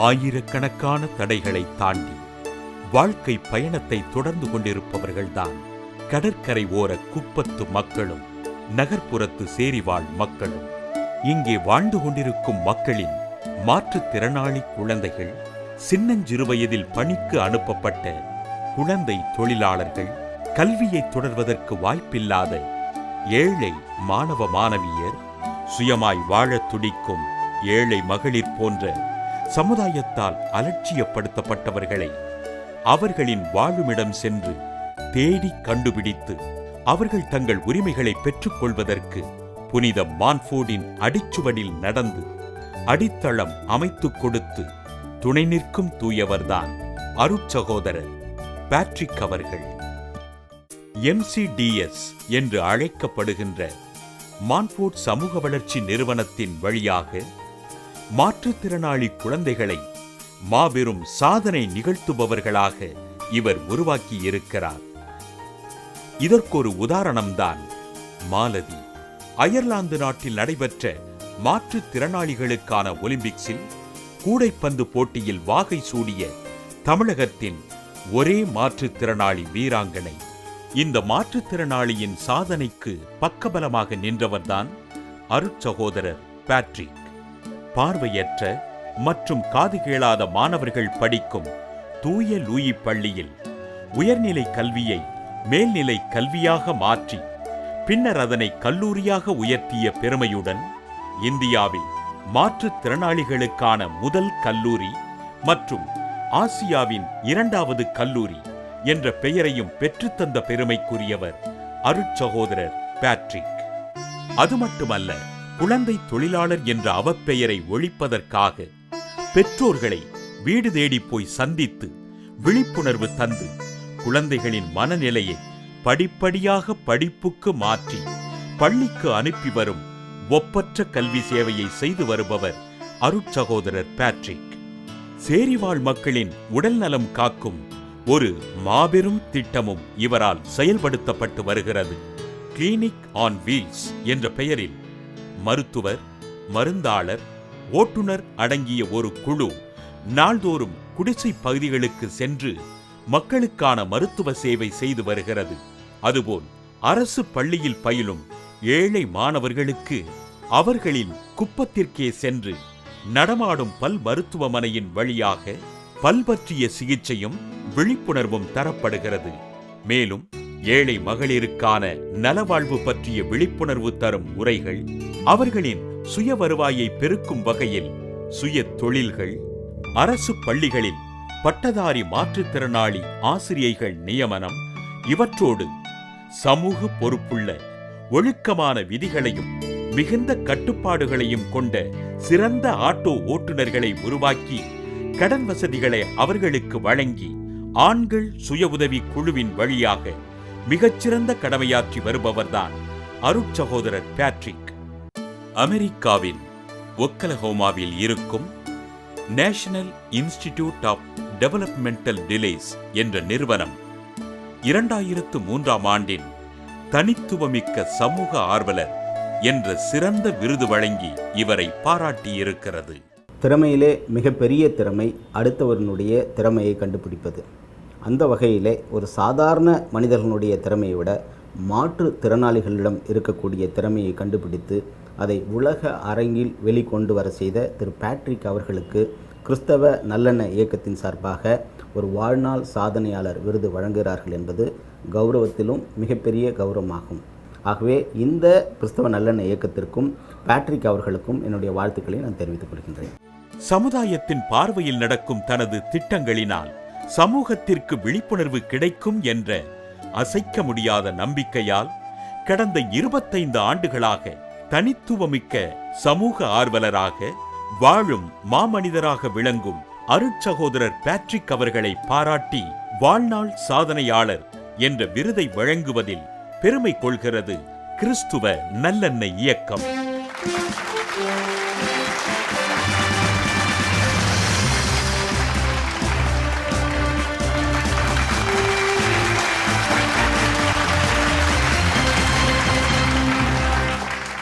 ஆயிரக்கணக்கான தடைகளை தாண்டி வாழ்க்கை பயணத்தை தொடர்ந்து கொண்டிருப்பவர்கள்தான் கடற்கரை ஓர குப்பத்து மக்களும் நகர்ப்புறத்து சேரிவாழ் மக்களும். இங்கே வாழ்ந்து கொண்டிருக்கும் மக்களின் மாற்றுத்திறனாளி குழந்தைகள், சின்னஞ்சிறு வயதில் பணிக்கு அனுப்பப்பட்ட குழந்தை தொழிலாளர்கள், கல்வியை தொடர்வதற்கு வாய்ப்பில்லாத ஏழை மாணவ மாணவியர், சுயமாய் வாழத் துடிக்கும் ஏழை மகளிர் போன்ற சமுதாயத்தால் அலட்சியப்படுத்தப்பட்டவர்களை அவர்களின் வாழுமிடம் சென்று தேடி கண்டுபிடித்து அவர்கள் தங்கள் உரிமைகளை பெற்றுக் கொள்வதற்கு புனித மான்ஃபோர்டின் அடிச்சுவடில் நடந்து அடித்தளம் அமைத்துக் கொடுத்து துணை நிற்கும் தூயவர்தான் அருட்சகோதரர் பேட்ரிக் அவர்கள். MCDS என்று அழைக்கப்படுகின்ற மான்ஃபோர்ட் சமூக வளர்ச்சி நிறுவனத்தின் வழியாக மாற்றுத்திறனாளி குழந்தைகளை மாபெரும் சாதனை நிகழ்த்துபவர்களாக இவர் உருவாக்கியிருக்கிறார். இதற்கொரு உதாரணம்தான் மாலதி. அயர்லாந்து நாட்டில் நடைபெற்ற மாற்றுத்திறனாளிகளுக்கான ஒலிம்பிக்ஸில் கூடைப்பந்து போட்டியில் வாகை சூடிய தமிழகத்தின் ஒரே மாற்றுத்திறனாளி வீராங்கனை. இந்த மாற்றுத்திறனாளியின் சாதனைக்கு பக்கபலமாக நின்றவர்தான் அருட்சகோதரர் பேட்ரிக். பார்வையற்ற மற்றும் காது கேளாத மாணவர்கள் படிக்கும் தூய லூயி பள்ளியில் உயர்நிலை கல்வியை மேல்நிலை கல்வியாக மாற்றி பின்னர் அதனை கல்லூரியாக உயர்த்திய பெருமையுடன் இந்தியாவில் மாற்றுத்திறனாளிகளுக்கான முதல் கல்லூரி மற்றும் ஆசியாவின் 2வது கல்லூரி என்ற பெயரையும் பெற்றுத்தந்த பெருமைக்குரியவர் அருட்சகோதரர் பேட்ரிக். அது மட்டுமல்ல, குழந்தை தொழிலாளர் என்ற அவப்பெயரை ஒழிப்பதற்காக பெற்றோர்களை வீடு தேடி போய் சந்தித்து விழிப்புணர்வு தந்து குழந்தைகளின் மனநிலையை படிப்படியாக படிப்புக்கு மாற்றி பள்ளிக்கு அனுப்பி வரும் ஒப்பற்ற கல்வி சேவையை செய்து வருபவர் அருட்சகோதரர் பேட்ரிக். சேரிவாழ் மக்களின் உடல் நலம் காக்கும் ஒரு மாபெரும் திட்டமும் இவரால் செயல்படுத்தப்பட்டு வருகிறது. கிளினிக் ஆன் வீல்ஸ் என்ற பெயரில் மருத்துவர், மருந்தாளர், ஓட்டுநர் அடங்கிய ஒரு குழு நாள்தோறும் குடிசை பகுதிகளுக்கு சென்று மக்களுக்கான மருத்துவ சேவை செய்து வருகிறது. அதுபோல் அரசு பள்ளியில் பயிலும் ஏழை மாணவர்களுக்கு அவர்களின் குப்பத்திற்கே சென்று நடமாடும் பல் மருத்துவமனையின் வழியாக பல் பற்றிய சிகிச்சையும் விழிப்புணர்வும் தரப்படுகிறது. மேலும் ஏழை மகளிருக்கான நலவாழ்வு பற்றிய விழிப்புணர்வு தரும் உரைகள், அவர்களின் சுய வருவாயை பெருக்கும் வகையில் சுய தொழில்கள், அரசு பள்ளிகளில் பட்டதாரி மாற்றுத்திறனாளி ஆசிரியைகள் நியமனம், இவற்றோடு சமூக பொறுப்புள்ள ஒழுக்கமான விதிகளையும் மிகுந்த கட்டுப்பாடுகளையும் கொண்ட சிறந்த ஆட்டோ ஓட்டுநர்களை உருவாக்கி கடன் வசதிகளை அவர்களுக்கு வழங்கி ஆண்கள் சுய உதவி குழுவின் வழியாக மிகச்சிறந்த கடமையாற்றி வருபவர்தான் அருட்சகோதரர் பேட்ரிக். அமெரிக்காவின் ஒக்லஹோமாவில் இருக்கும் national institute of developmental delays என்ற நிறுவனம் 2003ஆம் ஆண்டின் தனித்துவமிக்க சமூக ஆர்வலர் என்ற சிறந்த விருது வழங்கி இவரை பாராட்டியிருக்கிறது. திறமையிலே மிகப்பெரிய திறமை அடுத்தவர்களுடைய திறமையை கண்டுபிடிப்பது. அந்த வகையிலே ஒரு சாதாரண மனிதர்களுடைய திறமையை விட மாற்றுத்திறனாளிகளிடம் இருக்கக்கூடிய திறமையை கண்டுபிடித்து அதை உலக அரங்கில் வெளிக்கொண்டு வர செய்த திரு பேட்ரிக் அவர்களுக்கு கிறிஸ்தவ நல்லெண்ண இயக்கத்தின் சார்பாக ஒரு வாழ்நாள் சாதனையாளர் விருது வழங்குகிறார்கள் என்பது கௌரவத்திலும் மிகப்பெரிய கௌரவமாகும். ஆகவே இந்த கிறிஸ்தவ நல்லெண்ண இயக்கத்திற்கும் பேட்ரிக் அவர்களுக்கும் என்னுடைய வாழ்த்துக்களை நான் தெரிவித்துக் கொள்கின்றேன். சமுதாயத்தின் பார்வையில் நடக்கும் தனது திட்டங்களினால் சமூகத்திற்கு விழிப்புணர்வு கிடைக்கும் என்ற அசைக்க முடியாத நம்பிக்கையால் கடந்த 25 ஆண்டுகளாக தனித்துவமிக்க சமூக ஆர்வலராக வாழும் மாமனிதராக விளங்கும் அருட்சகோதரர் பேட்ரிக் அவர்களை பாராட்டி வாழ்நாள் சாதனையாளர் என்ற விருதை வழங்குவதில் பெருமை கொள்கிறது கிறிஸ்துவ நல்லெண்ண இயக்கம்.